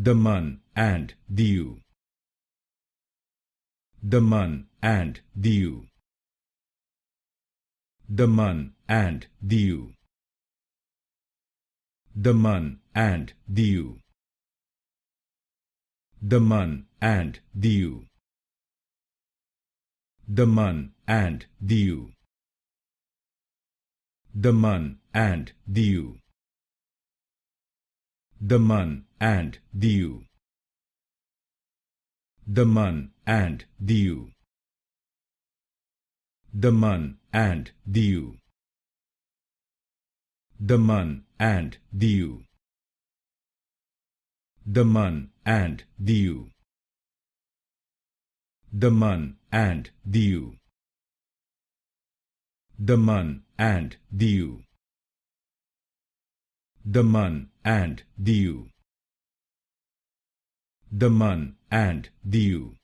Daman and Diu. Daman and Diu. Daman and Diu. Daman and Diu. Daman and Diu. Daman and Diu. Daman and Diu. Daman and Diu. Daman and Diu. Daman and Diu. Daman and Diu. Daman and Diu. Daman and Diu. Daman and Diu. Daman and Diu. Daman and Diu.